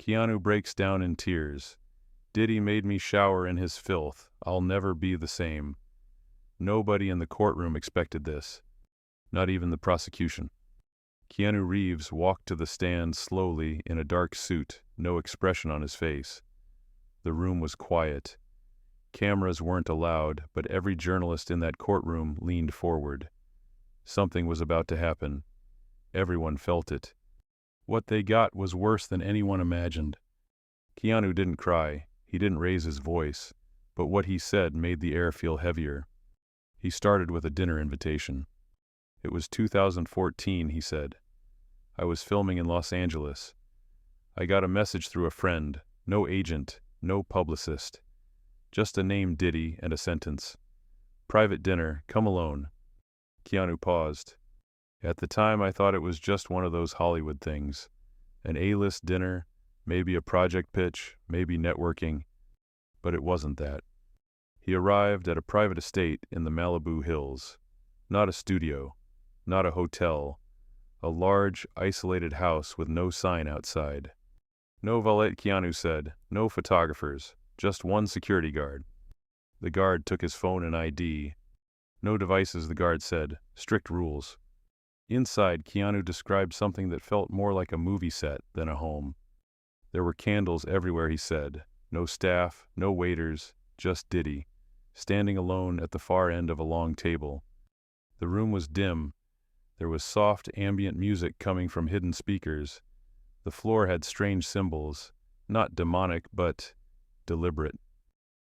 Keanu breaks down in tears. Diddy made me shower in his filth. I'll never be the same. Nobody in the courtroom expected this. Not even the prosecution. Keanu Reeves walked to the stand slowly in a dark suit, no expression on his face. The room was quiet. Cameras weren't allowed, but every journalist in that courtroom leaned forward. Something was about to happen. Everyone felt it. What they got was worse than anyone imagined. Keanu didn't cry. He didn't raise his voice. But what he said made the air feel heavier. He started with a dinner invitation. It was 2014, he said. I was filming in Los Angeles. I got a message through a friend. No agent, no publicist. Just a name, Diddy, and a sentence. Private dinner, come alone. Keanu paused. At the time, I thought it was just one of those Hollywood things. An A-list dinner, maybe a project pitch, maybe networking. But it wasn't that. He arrived at a private estate in the Malibu Hills. Not a studio, not a hotel. A large, isolated house with no sign outside. No valet, Keanu said. No photographers. Just one security guard. The guard took his phone and ID. No devices, the guard said. Strict rules. Inside, Keanu described something that felt more like a movie set than a home. There were candles everywhere, he said. No staff, no waiters, just Diddy, standing alone at the far end of a long table. The room was dim. There was soft, ambient music coming from hidden speakers. The floor had strange symbols, not demonic, but deliberate.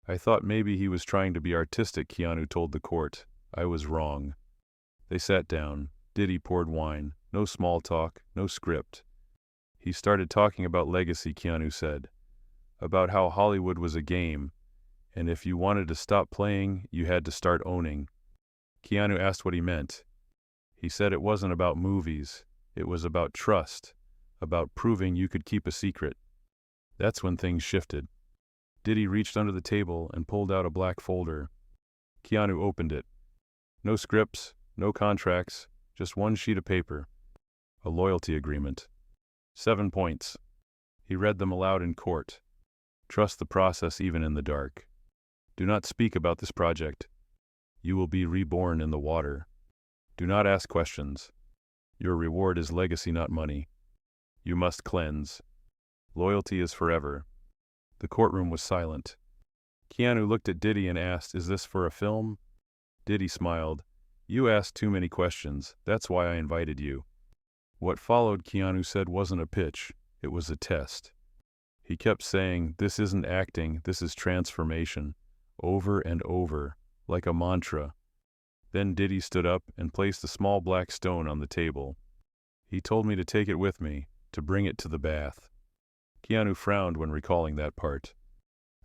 I thought maybe he was trying to be artistic, Keanu told the court. I was wrong. They sat down. Diddy poured wine. No small talk, no script. He started talking about legacy, Keanu said. About how Hollywood was a game, and if you wanted to stop playing, you had to start owning. Keanu asked what he meant. He said it wasn't about movies. It was about trust, about proving you could keep a secret. That's when things shifted. Diddy reached under the table and pulled out a black folder. Keanu opened it. No scripts, no contracts, just one sheet of paper. A loyalty agreement. 7 points. He read them aloud in court. Trust the process even in the dark. Do not speak about this project. You will be reborn in the water. Do not ask questions. Your reward is legacy, not money. You must cleanse. Loyalty is forever. The courtroom was silent. Keanu looked at Diddy and asked, "Is this for a film?" Diddy smiled. "You asked too many questions. That's why I invited you." What followed, Keanu said, wasn't a pitch. It was a test. He kept saying, "This isn't acting, this is transformation," over and over, like a mantra. Then Diddy stood up and placed a small black stone on the table. He told me to take it with me, to bring it to the bath. Keanu frowned when recalling that part.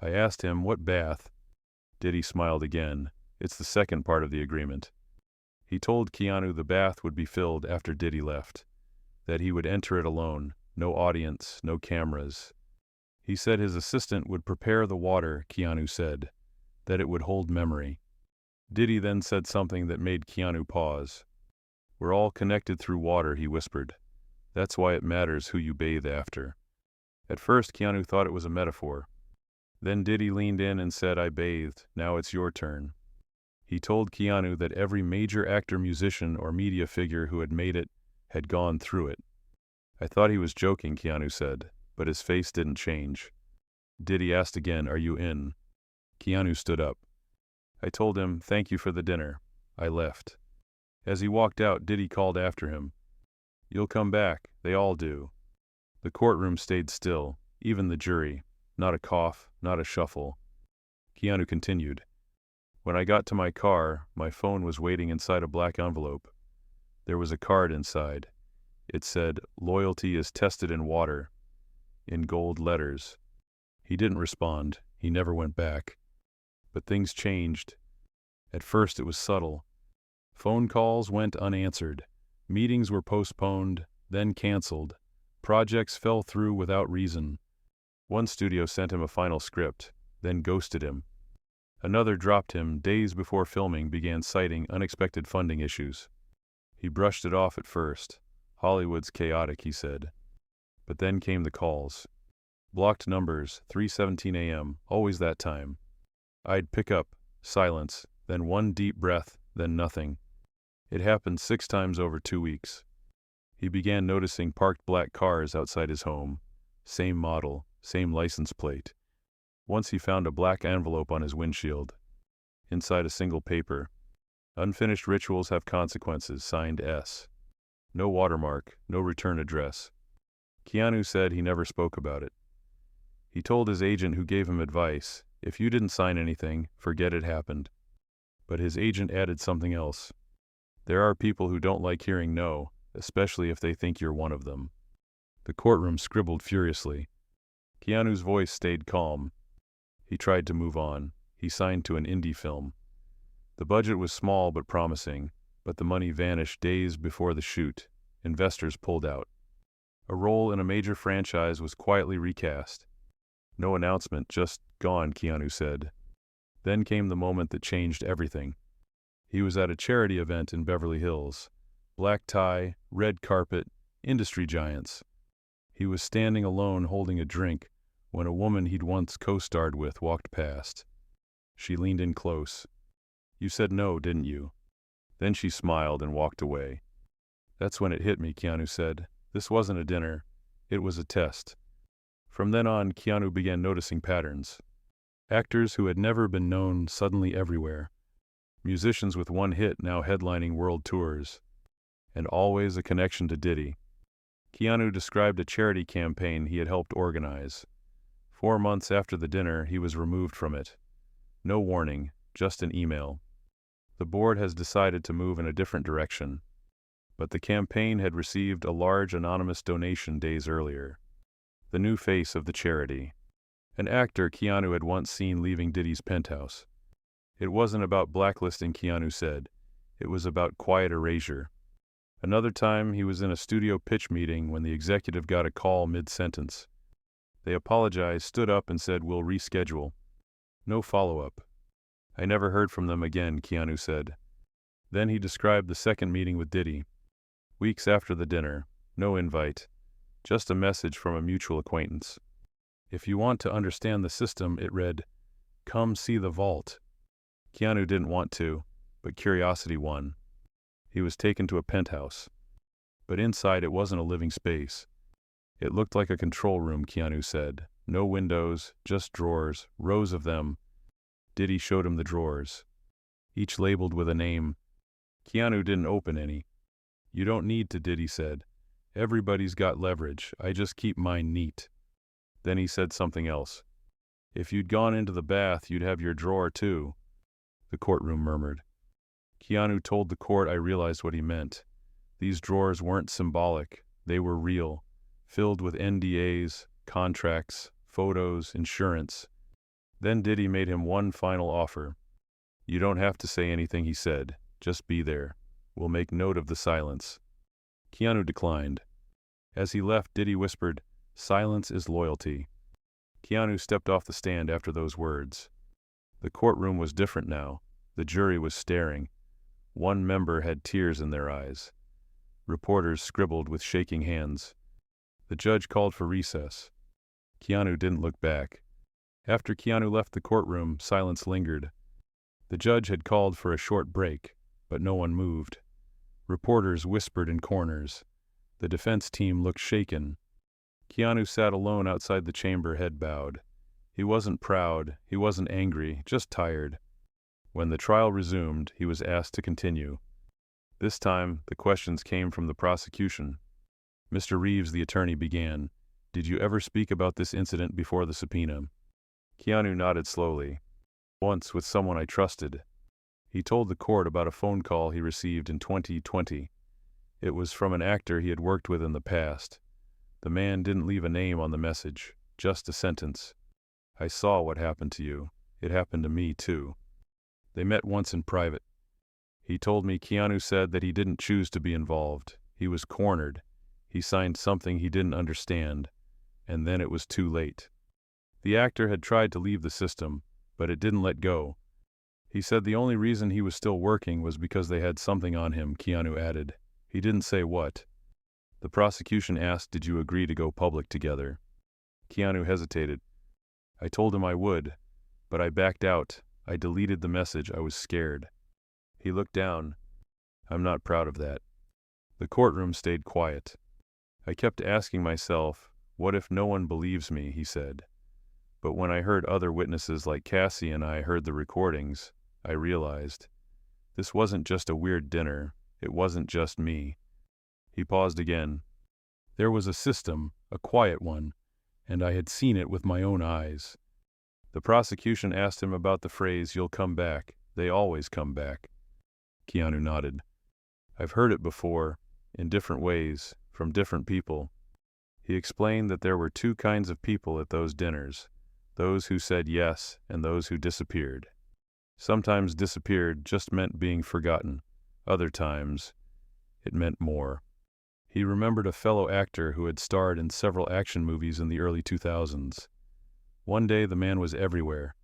I asked him, "What bath?" Diddy smiled again. "It's the second part of the agreement." He told Keanu the bath would be filled after Diddy left, that he would enter it alone, no audience, no cameras. He said his assistant would prepare the water, Keanu said, that it would hold memory. Diddy then said something that made Keanu pause. "We're all connected through water," he whispered. "That's why it matters who you bathe after." At first, Keanu thought it was a metaphor. Then Diddy leaned in and said, "I bathed, now it's your turn." He told Keanu that every major actor, musician, or media figure who had made it had gone through it. "I thought he was joking," Keanu said, but his face didn't change. Diddy asked again, "Are you in?" Keanu stood up. I told him, "Thank you for the dinner." I left. As he walked out, Diddy called after him, "You'll come back, they all do." The courtroom stayed still, even the jury. Not a cough, not a shuffle. Keanu continued. When I got to my car, my phone was waiting inside a black envelope. There was a card inside. It said, "Loyalty is tested in water," in gold letters. He didn't respond. He never went back. But things changed. At first it was subtle. Phone calls went unanswered. Meetings were postponed, then canceled. Projects fell through without reason. One studio sent him a final script, then ghosted him. Another dropped him days before filming began citing unexpected funding issues. He brushed it off at first. Hollywood's chaotic, he said. But then came the calls. Blocked numbers, 3:17 a.m., always that time. I'd pick up, silence, then one deep breath, then nothing. It happened 6 times over 2 weeks. He began noticing parked black cars outside his home. Same model, same license plate. Once he found a black envelope on his windshield. Inside a single paper. Unfinished rituals have consequences, signed S. No watermark, no return address. Keanu said he never spoke about it. He told his agent who gave him advice, if you didn't sign anything, forget it happened. But his agent added something else. There are people who don't like hearing no, especially if they think you're one of them. The courtroom scribbled furiously. Keanu's voice stayed calm. He tried to move on. He signed to an indie film. The budget was small but promising, but the money vanished days before the shoot. Investors pulled out. A role in a major franchise was quietly recast. No announcement, just gone, Keanu said. Then came the moment that changed everything. He was at a charity event in Beverly Hills. Black tie, red carpet, industry giants. He was standing alone holding a drink when a woman he'd once co-starred with walked past. She leaned in close. You said no, didn't you? Then she smiled and walked away. That's when it hit me, Keanu said. This wasn't a dinner. It was a test. From then on, Keanu began noticing patterns. Actors who had never been known suddenly everywhere. Musicians with one hit now headlining world tours. And always a connection to Diddy. Keanu described a charity campaign he had helped organize. 4 months after the dinner, he was removed from it. No warning, just an email. The board has decided to move in a different direction. But the campaign had received a large anonymous donation days earlier. The new face of the charity. An actor Keanu had once seen leaving Diddy's penthouse. It wasn't about blacklisting, Keanu said. It was about quiet erasure. Another time, he was in a studio pitch meeting when the executive got a call mid-sentence. They apologized, stood up and said, "We'll reschedule." No follow-up. I never heard from them again, Keanu said. Then he described the second meeting with Diddy. Weeks after the dinner, no invite, just a message from a mutual acquaintance. If you want to understand the system, it read, "Come see the vault." Keanu didn't want to, but curiosity won. He was taken to a penthouse. But inside it wasn't a living space. It looked like a control room, Keanu said. No windows, just drawers, rows of them. Diddy showed him the drawers, each labeled with a name. Keanu didn't open any. You don't need to, Diddy said. Everybody's got leverage. I just keep mine neat. Then he said something else. If you'd gone into the bath, you'd have your drawer too. The courtroom murmured. Keanu told the court I realized what he meant. These drawers weren't symbolic. They were real, filled with NDAs, contracts, photos, insurance. Then Diddy made him one final offer. You don't have to say anything, he said. Just be there. We'll make note of the silence. Keanu declined. As he left, Diddy whispered, "Silence is loyalty." Keanu stepped off the stand after those words. The courtroom was different now. The jury was staring. One member had tears in their eyes. Reporters scribbled with shaking hands. The judge called for recess. Keanu didn't look back. After Keanu left the courtroom, silence lingered. The judge had called for a short break, but no one moved. Reporters whispered in corners. The defense team looked shaken. Keanu sat alone outside the chamber, head bowed. He wasn't proud, he wasn't angry, just tired. When the trial resumed, he was asked to continue. This time, the questions came from the prosecution. Mr. Reeves, the attorney, began. Did you ever speak about this incident before the subpoena? Keanu nodded slowly. Once, with someone I trusted. He told the court about a phone call he received in 2020. It was from an actor he had worked with in the past. The man didn't leave a name on the message, just a sentence. I saw what happened to you. It happened to me, too. They met once in private. He told me Keanu said that he didn't choose to be involved. He was cornered. He signed something he didn't understand. And then it was too late. The actor had tried to leave the system, but it didn't let go. He said the only reason he was still working was because they had something on him, Keanu added. He didn't say what. The prosecution asked, did you agree to go public together? Keanu hesitated. I told him I would, but I backed out. I deleted the message. I was scared. He looked down. I'm not proud of that. The courtroom stayed quiet. I kept asking myself, what if no one believes me, he said. But when I heard other witnesses like Cassie and I heard the recordings, I realized this wasn't just a weird dinner. It wasn't just me. He paused again. There was a system, a quiet one, and I had seen it with my own eyes. The prosecution asked him about the phrase, "You'll come back. They always come back." Keanu nodded. I've heard it before, in different ways, from different people. He explained that there were two kinds of people at those dinners, those who said yes and those who disappeared. Sometimes disappeared just meant being forgotten. Other times, it meant more. He remembered a fellow actor who had starred in several action movies in the early 2000s. One day the man was everywhere.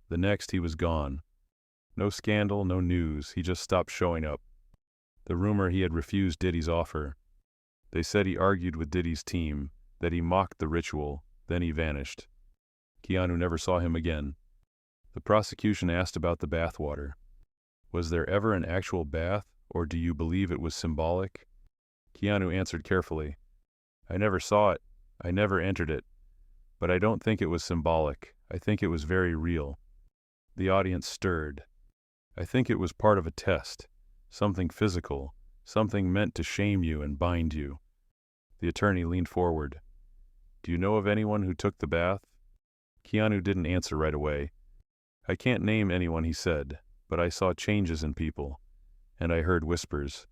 The next he was gone. No scandal, no news, he just stopped showing up. The rumor he had refused Diddy's offer. They said he argued with Diddy's team, that he mocked the ritual, then he vanished. Keanu never saw him again. The prosecution asked about the bathwater. Was there ever an actual bath, or do you believe it was symbolic? Keanu answered carefully. I never saw it. I never entered it. But I don't think it was symbolic. I think it was very real. The audience stirred. I think it was part of a test, something physical, something meant to shame you and bind you. The attorney leaned forward. Do you know of anyone who took the bath? Keanu didn't answer right away. I can't name anyone, he said, but I saw changes in people, and I heard whispers.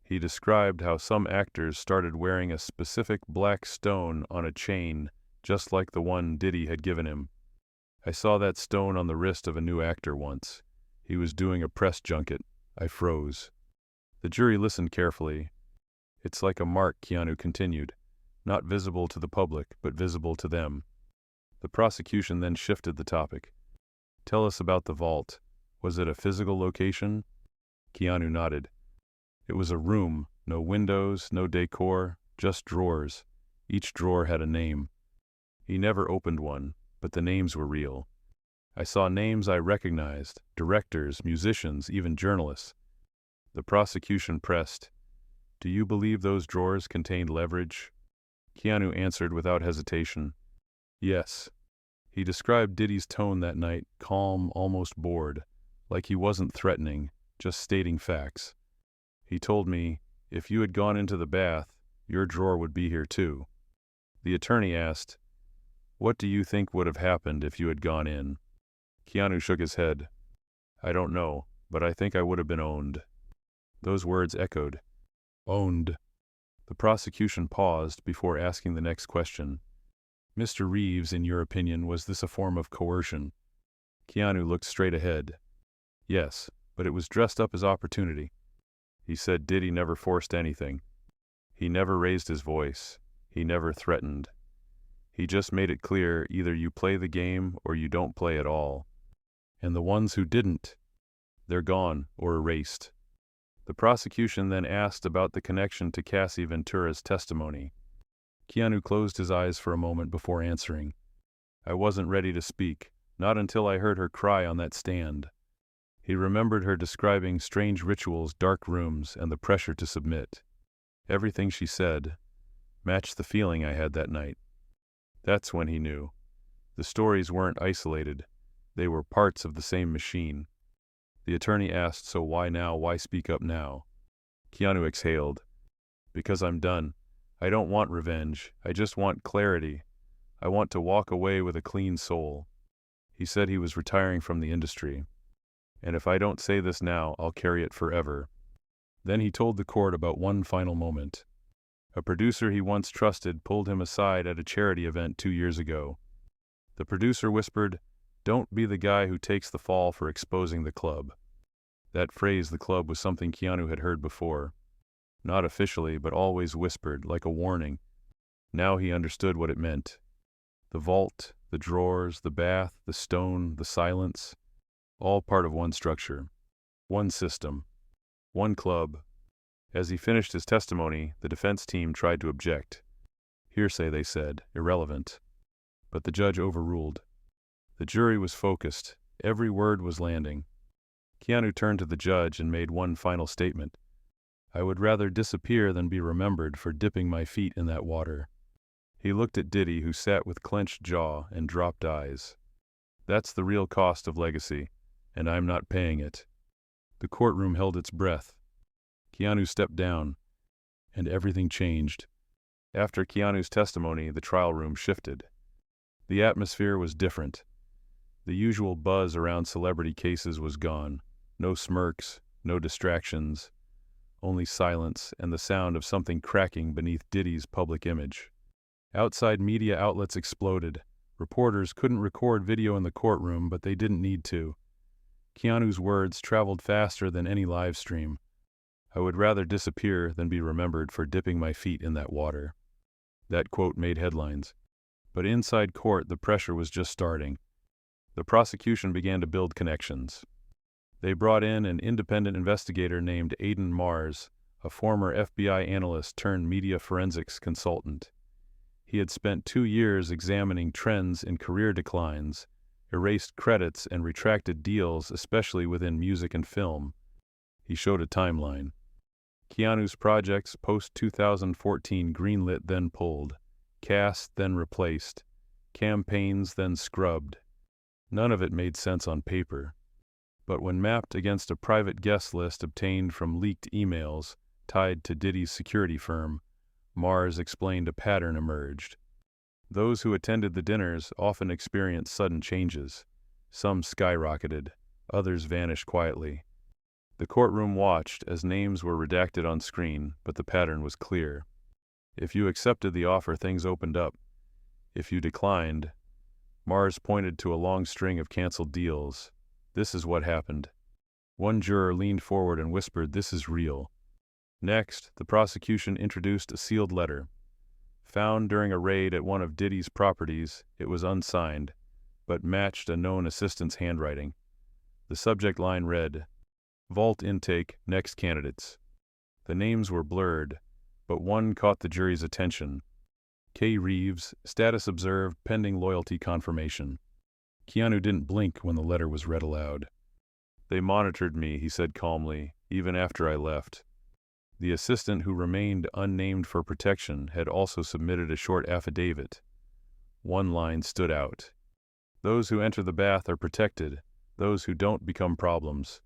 He described how some actors started wearing a specific black stone on a chain, just like the one Diddy had given him. I saw that stone on the wrist of a new actor once. He was doing a press junket. I froze. The jury listened carefully. It's like a mark, Keanu continued, not visible to the public, but visible to them. The prosecution then shifted the topic. Tell us about the vault. Was it a physical location? Keanu nodded. It was a room, no windows, no decor, just drawers. Each drawer had a name. He never opened one, but the names were real. I saw names I recognized, directors, musicians, even journalists. The prosecution pressed. Do you believe those drawers contained leverage? Keanu answered without hesitation. Yes. He described Diddy's tone that night, calm, almost bored, like he wasn't threatening, just stating facts. He told me, if you had gone into the bath, your drawer would be here too. The attorney asked, what do you think would have happened if you had gone in? Keanu shook his head. I don't know, but I think I would have been owned. Those words echoed. Owned. The prosecution paused before asking the next question. Mr. Reeves, in your opinion, was this a form of coercion? Keanu looked straight ahead. Yes, but it was dressed up as opportunity. He said Diddy never forced anything. He never raised his voice. He never threatened. He just made it clear either you play the game or you don't play at all. And the ones who didn't, they're gone or erased. The prosecution then asked about the connection to Cassie Ventura's testimony. Keanu closed his eyes for a moment before answering. I wasn't ready to speak, not until I heard her cry on that stand. He remembered her describing strange rituals, dark rooms, and the pressure to submit. Everything she said matched the feeling I had that night. That's when he knew. The stories weren't isolated. They were parts of the same machine. The attorney asked, so why now? Why speak up now? Keanu exhaled. Because I'm done. I don't want revenge. I just want clarity. I want to walk away with a clean soul. He said he was retiring from the industry. And if I don't say this now, I'll carry it forever. Then he told the court about one final moment. A producer he once trusted pulled him aside at a charity event 2 years ago. The producer whispered, "Don't be the guy who takes the fall for exposing the club." That phrase, the club, was something Keanu had heard before. Not officially, but always whispered, like a warning. Now he understood what it meant. The vault, the drawers, the bath, the stone, the silence, all part of one structure, one system, one club. As he finished his testimony, the defense team tried to object. Hearsay, they said, irrelevant. But the judge overruled. The jury was focused. Every word was landing. Keanu turned to the judge and made one final statement. "I would rather disappear than be remembered for dipping my feet in that water." He looked at Diddy, who sat with clenched jaw and dropped eyes. "That's the real cost of legacy, and I'm not paying it." The courtroom held its breath. Keanu stepped down, and everything changed. After Keanu's testimony, the trial room shifted. The atmosphere was different. The usual buzz around celebrity cases was gone. No smirks, no distractions, only silence and the sound of something cracking beneath Diddy's public image. Outside media outlets exploded. Reporters couldn't record video in the courtroom, but they didn't need to. Keanu's words traveled faster than any live stream. "I would rather disappear than be remembered for dipping my feet in that water." That quote made headlines. But inside court, the pressure was just starting. The prosecution began to build connections. They brought in an independent investigator named Aiden Mars, a former FBI analyst turned media forensics consultant. He had spent 2 years examining trends in career declines, erased credits and retracted deals, especially within music and film. He showed a timeline. Keanu's projects post-2014 greenlit then pulled, cast then replaced, campaigns then scrubbed. None of it made sense on paper. But when mapped against a private guest list obtained from leaked emails tied to Diddy's security firm, Mars explained a pattern emerged. Those who attended the dinners often experienced sudden changes. Some skyrocketed, others vanished quietly. The courtroom watched as names were redacted on screen, but the pattern was clear. If you accepted the offer, things opened up. If you declined, Mars pointed to a long string of canceled deals. "This is what happened." One juror leaned forward and whispered, "This is real." Next, the prosecution introduced a sealed letter. Found during a raid at one of Diddy's properties, it was unsigned, but matched a known assistant's handwriting. The subject line read, "Vault intake, next candidates." The names were blurred, but one caught the jury's attention. Keanu Reeves, status observed, pending loyalty confirmation. Keanu didn't blink when the letter was read aloud. "They monitored me," he said calmly, "even after I left." The assistant, who remained unnamed for protection, had also submitted a short affidavit. One line stood out. "Those who enter the bath are protected. Those who don't become problems."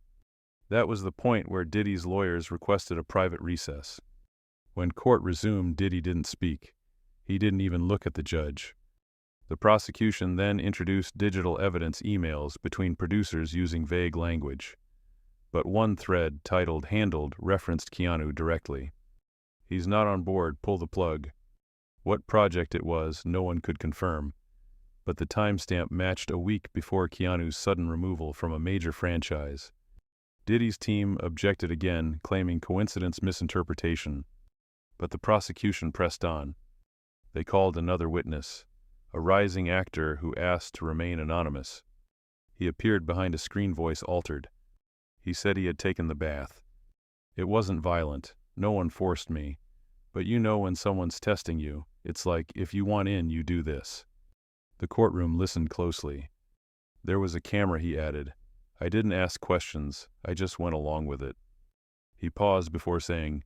That was the point where Diddy's lawyers requested a private recess. When court resumed, Diddy didn't speak. He didn't even look at the judge. The prosecution then introduced digital evidence emails between producers using vague language. But one thread, titled "Handled," referenced Keanu directly. "He's not on board, pull the plug." What project it was, no one could confirm. But the timestamp matched a week before Keanu's sudden removal from a major franchise. Diddy's team objected again, claiming coincidence misinterpretation. But the prosecution pressed on. They called another witness, a rising actor who asked to remain anonymous. He appeared behind a screen, voice altered. He said he had taken the bath. "It wasn't violent. No one forced me. But you know when someone's testing you, it's like, if you want in, you do this." The courtroom listened closely. "There was a camera," he added. "I didn't ask questions. I just went along with it." He paused before saying,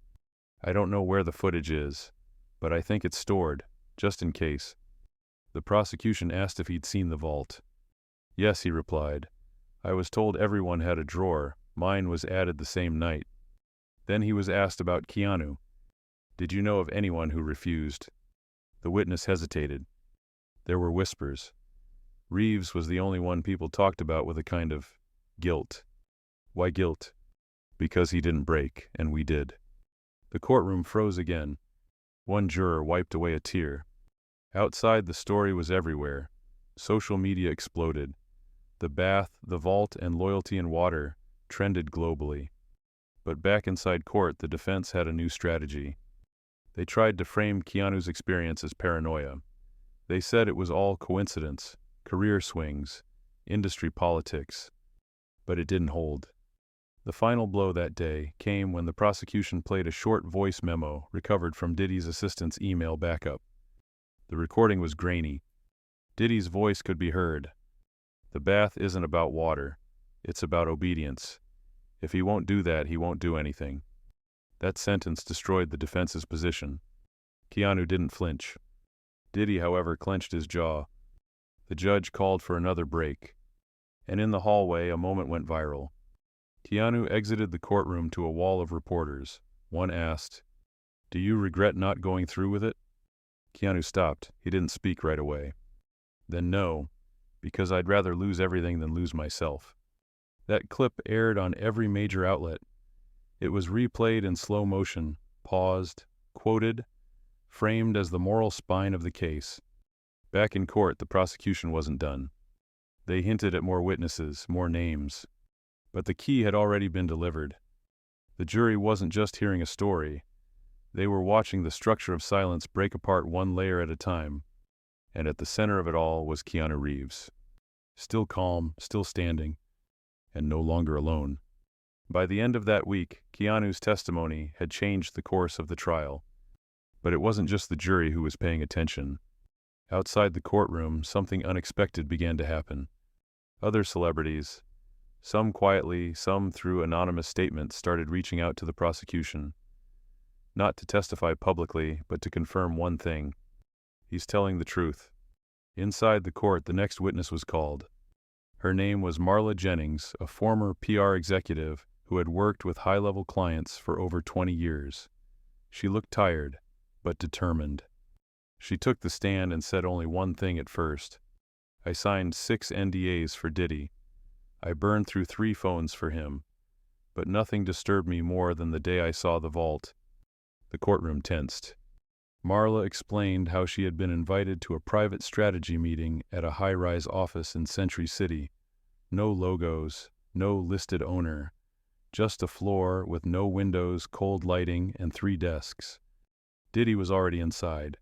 "I don't know where the footage is, but I think it's stored, just in case." The prosecution asked if he'd seen the vault. "Yes," he replied. "I was told everyone had a drawer. Mine was added the same night." Then he was asked about Keanu. "Did you know of anyone who refused?" The witness hesitated. There were whispers. Reeves was the only one people talked about with a kind of guilt. Why guilt? Because he didn't break, and we did. The courtroom froze again. One juror wiped away a tear. Outside, the story was everywhere. Social media exploded. The bath, the vault, and loyalty and water trended globally. But back inside court, the defense had a new strategy. They tried to frame Keanu's experience as paranoia. They said it was all coincidence, career swings, industry politics. But it didn't hold. The final blow that day came when the prosecution played a short voice memo recovered from Diddy's assistant's email backup. The recording was grainy. Diddy's voice could be heard. The bath isn't about water. It's about obedience. If he won't do that, he won't do anything. That sentence destroyed the defense's position. Keanu didn't flinch. Diddy, however, clenched his jaw. The judge called for another break. And in the hallway, a moment went viral. Keanu exited the courtroom to a wall of reporters. One asked, "Do you regret not going through with it?" Keanu stopped. He didn't speak right away. Then no, because I'd rather lose everything than lose myself. That clip aired on every major outlet. It was replayed in slow motion, paused, quoted, framed as the moral spine of the case. Back in court, the prosecution wasn't done. They hinted at more witnesses, more names. But the key had already been delivered. The jury wasn't just hearing a story. They were watching the structure of silence break apart one layer at a time. And at the center of it all was Keanu Reeves. Still calm, still standing, and no longer alone. By the end of that week, Keanu's testimony had changed the course of the trial. But it wasn't just the jury who was paying attention. Outside the courtroom, something unexpected began to happen. Other celebrities, some quietly, some through anonymous statements, started reaching out to the prosecution. Not to testify publicly, but to confirm one thing. He's telling the truth. Inside the court, the next witness was called. Her name was Marla Jennings, a former PR executive who had worked with high-level clients for over 20 years. She looked tired, but determined. She took the stand and said only one thing at first. "I signed 6 NDAs for Diddy. I burned through 3 phones for him. But nothing disturbed me more than the day I saw the vault." The courtroom tensed. Marla explained how she had been invited to a private strategy meeting at a high-rise office in Century City. No logos, no listed owner. Just a floor with no windows, cold lighting, and 3 desks. Diddy was already inside.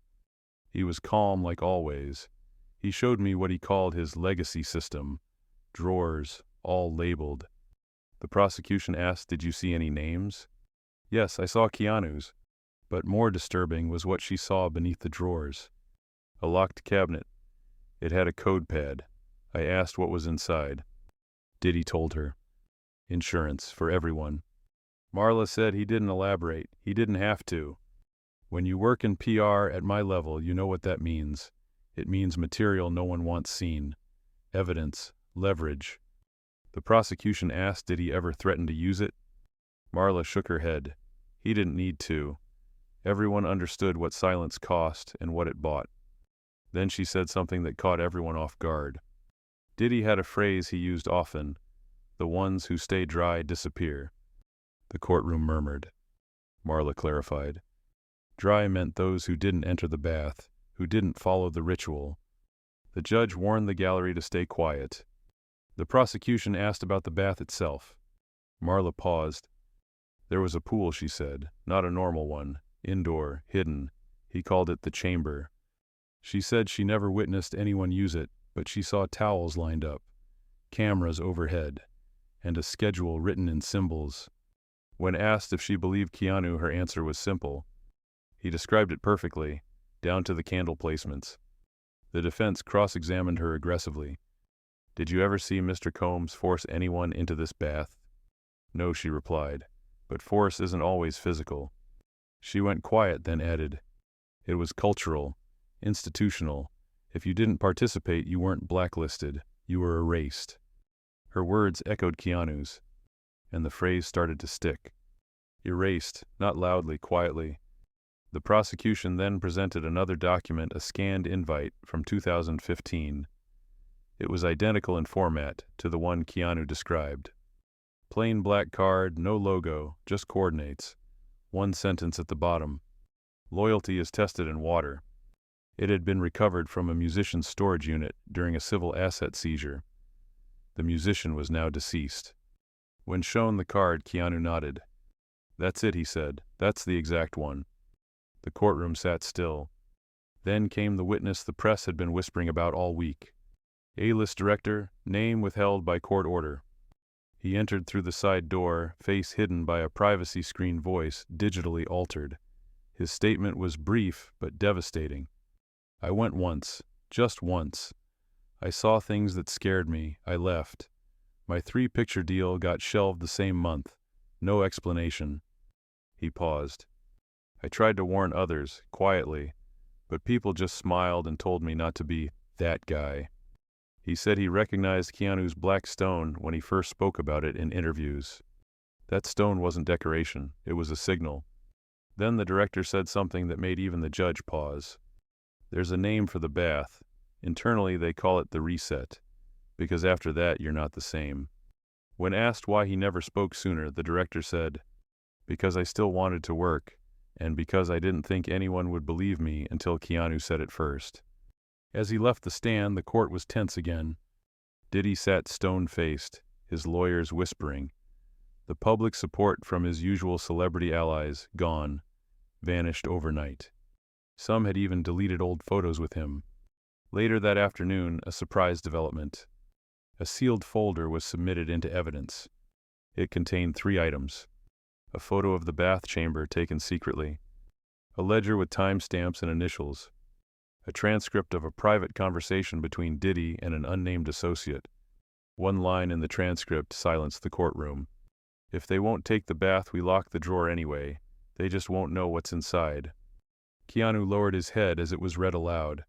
He was calm like always. He showed me what he called his legacy system. Drawers, all labeled. The prosecution asked, "Did you see any names?" "Yes, I saw Keanu's." But more disturbing was what she saw beneath the drawers. A locked cabinet. It had a code pad. I asked what was inside. Diddy told her. Insurance for everyone. Marla said he didn't elaborate. He didn't have to. When you work in PR at my level, you know what that means. It means material no one wants seen. Evidence, leverage. The prosecution asked, did he ever threaten to use it? Marla shook her head. He didn't need to. Everyone understood what silence cost and what it bought. Then she said something that caught everyone off guard. Diddy had a phrase he used often. The ones who stay dry disappear. The courtroom murmured. Marla clarified. Dry meant those who didn't enter the bath, who didn't follow the ritual. The judge warned the gallery to stay quiet. The prosecution asked about the bath itself. Marla paused. There was a pool, she said, not a normal one, indoor, hidden. He called it the chamber. She said she never witnessed anyone use it, but she saw towels lined up, cameras overhead, and a schedule written in symbols. When asked if she believed Keanu, her answer was simple. He described it perfectly, down to the candle placements. The defense cross-examined her aggressively. Did you ever see Mr. Combs force anyone into this bath? No, she replied, but force isn't always physical. She went quiet, then added, it was cultural, institutional. If you didn't participate, you weren't blacklisted, you were erased. Her words echoed Keanu's, and the phrase started to stick. Erased, not loudly, quietly. The prosecution then presented another document, a scanned invite from 2015. It was identical in format to the one Keanu described. Plain black card, no logo, just coordinates. One sentence at the bottom. Loyalty is tested in water. It had been recovered from a musician's storage unit during a civil asset seizure. The musician was now deceased. When shown the card, Keanu nodded. That's it, he said. That's the exact one. The courtroom sat still. Then came the witness the press had been whispering about all week. A-list director, name withheld by court order. He entered through the side door, face hidden by a privacy screen, voice digitally altered. His statement was brief but devastating. I went once, just once. I saw things that scared me. I left. My 3-picture deal got shelved the same month. No explanation. He paused. I tried to warn others, quietly, but people just smiled and told me not to be that guy. He said he recognized Keanu's black stone when he first spoke about it in interviews. That stone wasn't decoration, it was a signal. Then the director said something that made even the judge pause. There's a name for the bath. Internally they call it the reset, because after that you're not the same. When asked why he never spoke sooner, the director said, "Because I still wanted to work, and because I didn't think anyone would believe me until Keanu said it first." As he left the stand, the court was tense again. Diddy sat stone-faced, his lawyers whispering. The public support from his usual celebrity allies, gone, vanished overnight. Some had even deleted old photos with him. Later that afternoon, a surprise development. A sealed folder was submitted into evidence. It contained 3 items. A photo of the bath chamber taken secretly. A ledger with timestamps and initials. A transcript of a private conversation between Diddy and an unnamed associate. One line in the transcript silenced the courtroom. "If they won't take the bath, we lock the drawer anyway. They just won't know what's inside." Keanu lowered his head as it was read aloud.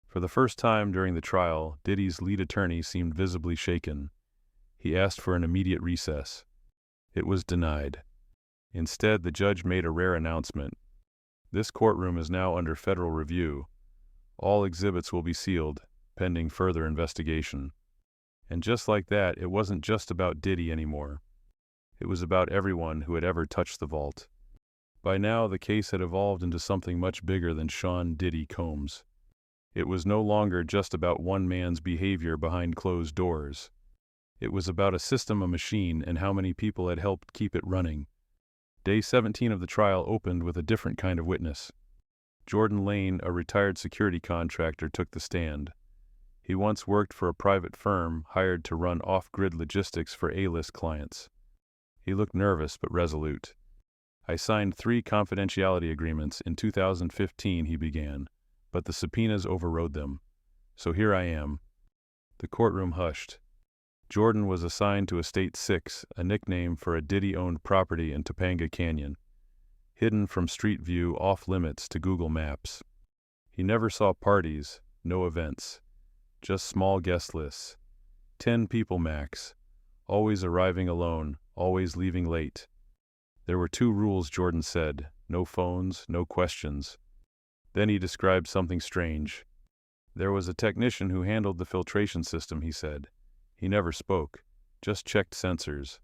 For the first time during the trial, Diddy's lead attorney seemed visibly shaken. He asked for an immediate recess. It was denied. Instead, the judge made a rare announcement. "This courtroom is now under federal review. All exhibits will be sealed, pending further investigation." And just like that, it wasn't just about Diddy anymore. It was about everyone who had ever touched the vault. By now, the case had evolved into something much bigger than Sean Diddy Combs. It was no longer just about one man's behavior behind closed doors. It was about a system, a machine, and how many people had helped keep it running. Day 17 of the trial opened with a different kind of witness. Jordan Lane, a retired security contractor, took the stand. He once worked for a private firm hired to run off-grid logistics for A-list clients. He looked nervous but resolute. "I signed 3 confidentiality agreements in 2015, he began, but the subpoenas overrode them. So here I am." The courtroom hushed. Jordan was assigned to Estate 6, a nickname for a Diddy-owned property in Topanga Canyon, hidden from street view, off-limits to Google Maps. He never saw parties, no events, just small guest lists. 10 people max, always arriving alone, always leaving late. There were 2 rules, Jordan said: no phones, no questions. Then he described something strange. There was a technician who handled the filtration system, he said. He never spoke, just checked sensors.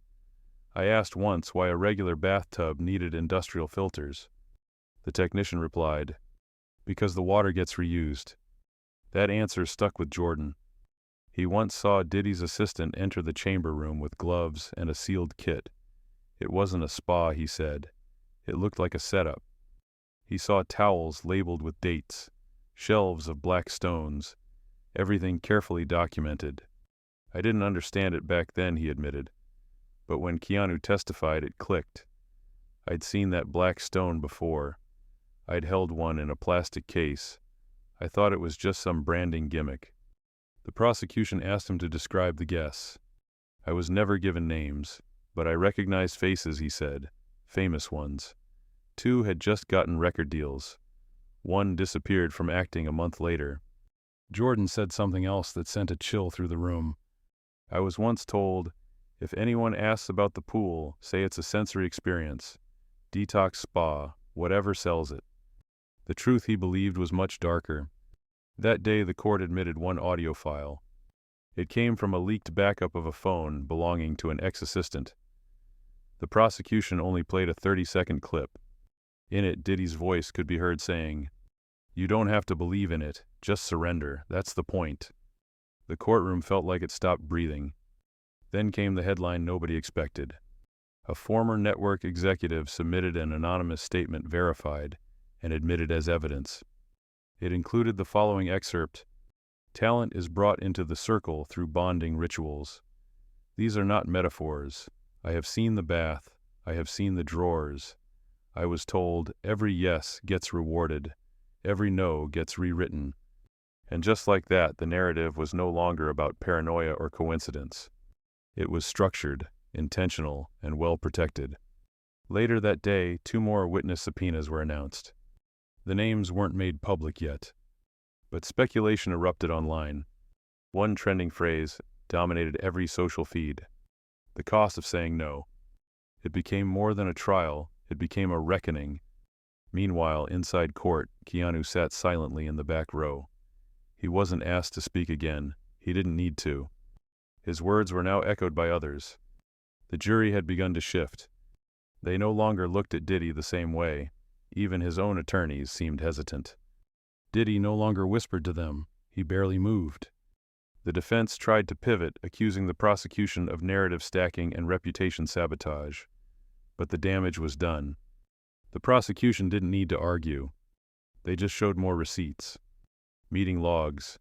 I asked once why a regular bathtub needed industrial filters. The technician replied, "Because the water gets reused." That answer stuck with Jordan. He once saw Diddy's assistant enter the chamber room with gloves and a sealed kit. It wasn't a spa, he said. It looked like a setup. He saw towels labeled with dates, shelves of black stones, everything carefully documented. "I didn't understand it back then," he admitted. But when Keanu testified, it clicked. I'd seen that black stone before. I'd held one in a plastic case. I thought it was just some branding gimmick. The prosecution asked him to describe the guests. I was never given names, but I recognized faces, he said, famous ones. 2 had just gotten record deals. 1 disappeared from acting a month later. Jordan said something else that sent a chill through the room. "I was once told, if anyone asks about the pool, say it's a sensory experience. Detox spa, whatever sells it." The truth, he believed, was much darker. That day the court admitted 1 audio file. It came from a leaked backup of a phone belonging to an ex-assistant. The prosecution only played a 30-second clip. In it, Diddy's voice could be heard saying, "You don't have to believe in it, just surrender, that's the point." The courtroom felt like it stopped breathing. Then came the headline nobody expected. A former network executive submitted an anonymous statement verified and admitted as evidence. It included the following excerpt: "Talent is brought into the circle through bonding rituals. These are not metaphors. I have seen the bath. I have seen the drawers. I was told every yes gets rewarded. Every no gets rewritten. And just like that, the narrative was no longer about paranoia or coincidence. It was structured, intentional, and well protected. Later that day, 2 more witness subpoenas were announced. The names weren't made public yet, but speculation erupted online. One trending phrase dominated every social feed: the cost of saying no. It became more than a trial, it became a reckoning. Meanwhile, inside court, Keanu sat silently in the back row. He wasn't asked to speak again. He didn't need to. His words were now echoed by others. The jury had begun to shift. They no longer looked at Diddy the same way. Even his own attorneys seemed hesitant. Diddy no longer whispered to them. He barely moved. The defense tried to pivot, accusing the prosecution of narrative stacking and reputation sabotage. But the damage was done. The prosecution didn't need to argue. They just showed more receipts. Meeting logs,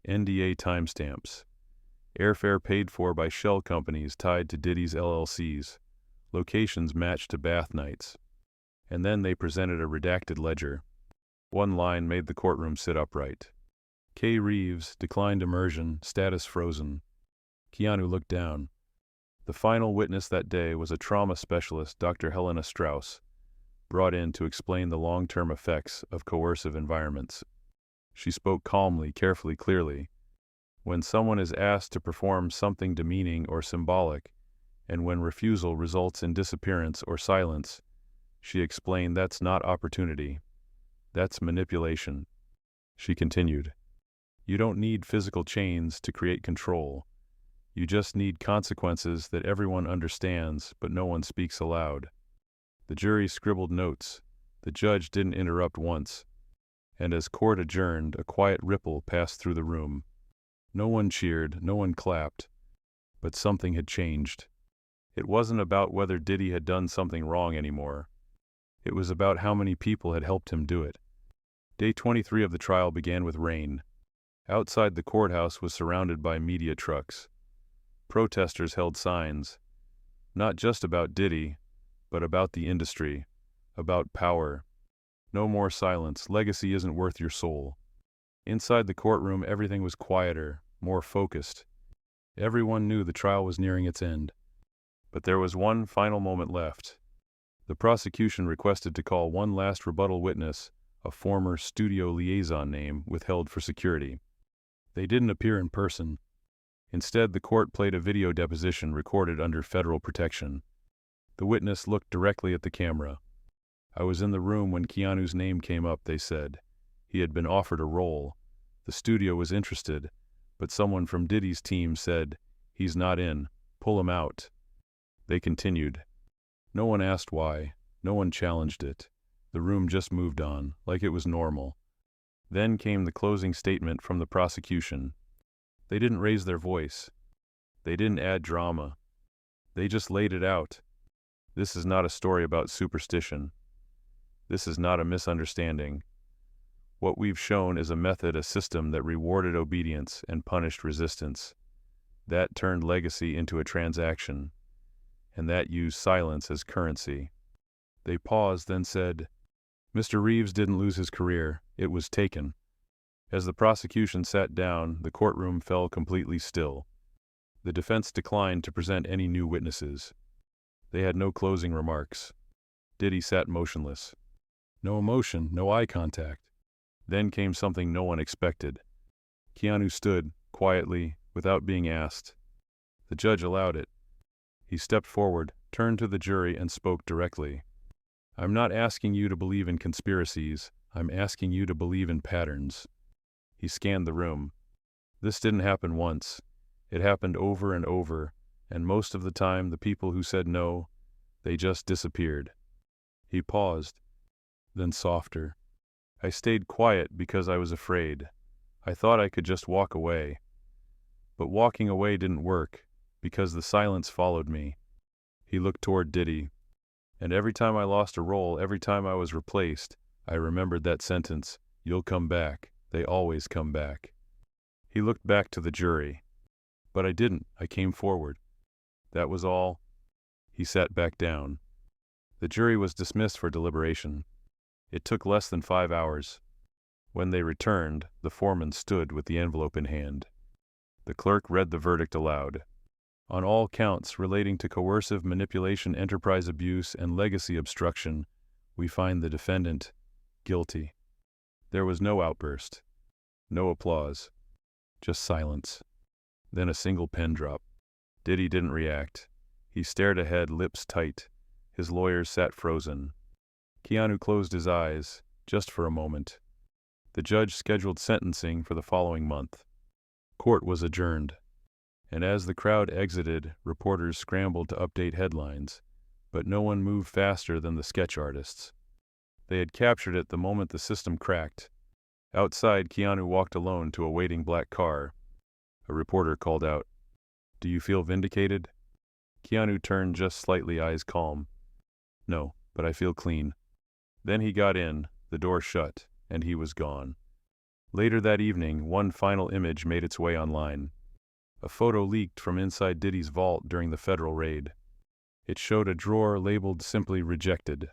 NDA timestamps, airfare paid for by shell companies tied to Diddy's LLCs, locations matched to bath nights. And then they presented a redacted ledger. One line made the courtroom sit upright. K. Reeves, declined immersion, status frozen. Keanu looked down. The final witness that day was a trauma specialist, Dr. Helena Strauss, brought in to explain the long-term effects of coercive environments. She spoke calmly, carefully, clearly. When someone is asked to perform something demeaning or symbolic, and when refusal results in disappearance or silence, she explained that's not opportunity. That's manipulation. She continued, "You don't need physical chains to create control. You just need consequences that everyone understands, but no one speaks aloud." The jury scribbled notes. The judge didn't interrupt once. And as court adjourned, a quiet ripple passed through the room. No one cheered, no one clapped. But something had changed. It wasn't about whether Diddy had done something wrong anymore. It was about how many people had helped him do it. Day 23 of the trial began with rain. Outside the courthouse was surrounded by media trucks. Protesters held signs, not just about Diddy, but about the industry, about power. No more silence. Legacy isn't worth your soul. Inside the courtroom, everything was quieter, more focused. Everyone knew the trial was nearing its end. But there was one final moment left. The prosecution requested to call one last rebuttal witness, a former studio liaison name withheld for security. They didn't appear in person. Instead, the court played a video deposition recorded under federal protection. The witness looked directly at the camera. "I was in the room when Keanu's name came up," they said. "He had been offered a role. The studio was interested, but someone from Diddy's team said, 'He's not in. Pull him out.'" They continued. No one asked why. No one challenged it. The room just moved on, like it was normal. Then came the closing statement from the prosecution. They didn't raise their voice. They didn't add drama. They just laid it out. This is not a story about superstition. This is not a misunderstanding. What we've shown is a method, a system that rewarded obedience and punished resistance. That turned legacy into a transaction. And that used silence as currency. They paused, then said, "Mr. Reeves didn't lose his career. It was taken." As the prosecution sat down, the courtroom fell completely still. The defense declined to present any new witnesses. They had no closing remarks. Diddy sat motionless. No emotion, no eye contact. Then came something no one expected. Keanu stood, quietly, without being asked. The judge allowed it. He stepped forward, turned to the jury, and spoke directly. "I'm not asking you to believe in conspiracies. I'm asking you to believe in patterns." He scanned the room. This didn't happen once. It happened over and over, and most of the time the people who said no, they just disappeared. He paused, then softer. "I stayed quiet because I was afraid. I thought I could just walk away. But walking away didn't work, because the silence followed me." He looked toward Diddy. "And every time I lost a role, every time I was replaced, I remembered that sentence, 'You'll come back. They always come back.'" He looked back to the jury. "But I didn't. I came forward. That was all." He sat back down. The jury was dismissed for deliberation. It took less than 5 hours. When they returned, the foreman stood with the envelope in hand. The clerk read the verdict aloud. On all counts relating to coercive manipulation, enterprise abuse, and legacy obstruction, we find the defendant guilty. There was no outburst, no applause, just silence. Then a single pen drop. Diddy didn't react. He stared ahead, lips tight. His lawyers sat frozen. Keanu closed his eyes, just for a moment. The judge scheduled sentencing for the following month. Court was adjourned, and as the crowd exited, reporters scrambled to update headlines, but no one moved faster than the sketch artists. They had captured it the moment the system cracked. Outside, Keanu walked alone to a waiting black car. A reporter called out, "Do you feel vindicated?" Keanu turned just slightly, eyes calm. "No, but I feel clean." Then he got in, the door shut, and he was gone. Later that evening, one final image made its way online. A photo leaked from inside Diddy's vault during the federal raid. It showed a drawer labeled simply "rejected."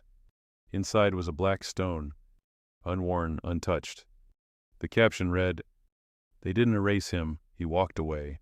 Inside was a black stone, unworn, untouched. The caption read, "They didn't erase him, he walked away."